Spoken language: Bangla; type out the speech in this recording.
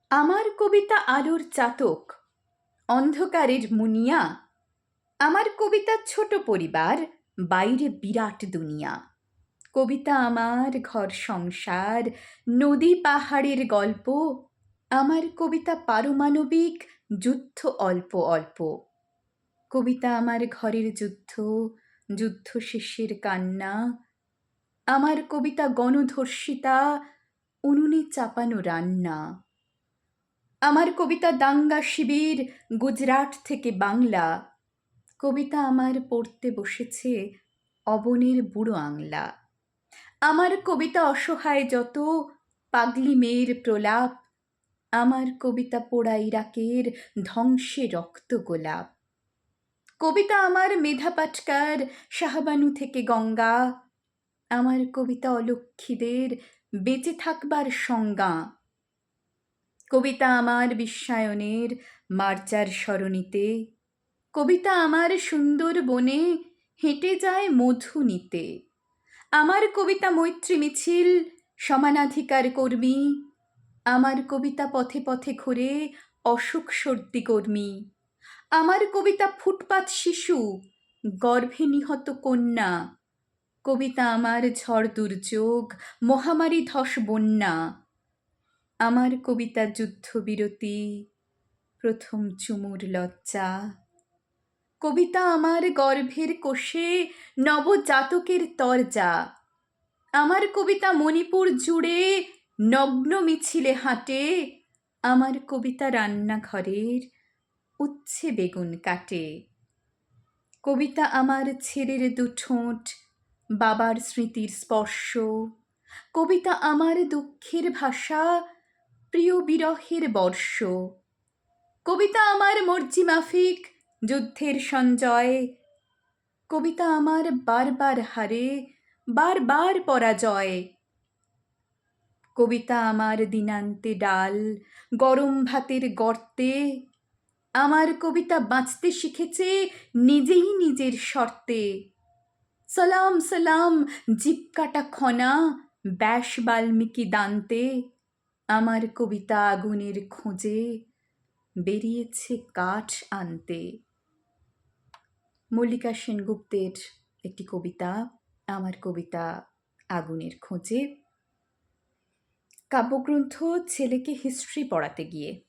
আমার কবিতা আলোর চাতক, অন্ধকারের মুনিয়া। আমার কবিতা ছোট পরিবার, বাইরে বিরাট দুনিয়া। কবিতা আমার ঘর সংসার, নদী পাহাড়ের গল্প। আমার কবিতা পারমাণবিক, যুদ্ধ অল্প অল্প। কবিতা আমার ঘরের যুদ্ধ, যুদ্ধ শেষের কান্না। আমার কবিতা গণধর্ষিতা, উনুনে চাপানো রান্না। আমার কবিতা দাঙ্গা শিবির, গুজরাট থেকে বাংলা। কবিতা আমার পড়তে বসেছে অবনের বুড়ো আংলা। আমার কবিতা অসহায় যত, পাগলি মেয়ের প্রলাপ। আমার কবিতা পোড়া ইরাকের, ধ্বংসে রক্ত গোলাপ। কবিতা আমার মেধা পাটকার, শাহবানু থেকে গঙ্গা। আমার কবিতা অলক্ষীদের, বেঁচে থাকবার সংজ্ঞা। কবিতা আমার বিশ্বায়নের, মার্জার সরণিতে। কবিতা আমার সুন্দর বনে, হেঁটে যায় মধু নিতে। আমার কবিতা মৈত্রী মিছিল, সমানাধিকার কর্মী। আমার কবিতা পথে পথে ঘুরে, অসুখ সর্দি কর্মী। আমার কবিতা ফুটপাত শিশু, গর্ভে নিহত কন্যা। কবিতা আমার ঝড় দুর্যোগ, মহামারী ধস বন্যা। আমার কবিতা যুদ্ধবিরতি, প্রথম চুমুর লজ্জা। কবিতা আমার গর্ভের কোষে, নবজাতকের তরজা। আমার কবিতা মণিপুর জুড়ে, নগ্ন মিছিলে হাঁটে। আমার কবিতা রান্নাঘরের, উচ্ছে বেগুন কাটে। কবিতা আমার ছেলের দুঠোঁট, বাবার স্মৃতির স্পর্শ। কবিতা আমার দুঃখের ভাষা, প্রিয় বিরহের বর্ষ। কবিতা আমার মর্জি মাফিক, যুদ্ধের সঞ্জয়। কবিতা আমার বারবার হারে, বারবার পরাজয়। কবিতা আমার দিনান্তে ডাল, গরম ভাতের গর্তে। আমার কবিতা বাঁচতে শিখেছে নিজেই নিজের শর্তে। সালাম সালাম জিভ কাটা খনা, ব্যাস বাল্মীকি দান্তে। আমার কবিতা আগুনের খোঁজে, বেরিয়েছে কাঠ আনতে। মল্লিকা সেনগুপ্তের একটি কবিতা, আমার কবিতা আগুনের খোঁজে। কাব্যগ্রন্থ ছেলেকে হিস্ট্রি পড়াতে গিয়ে।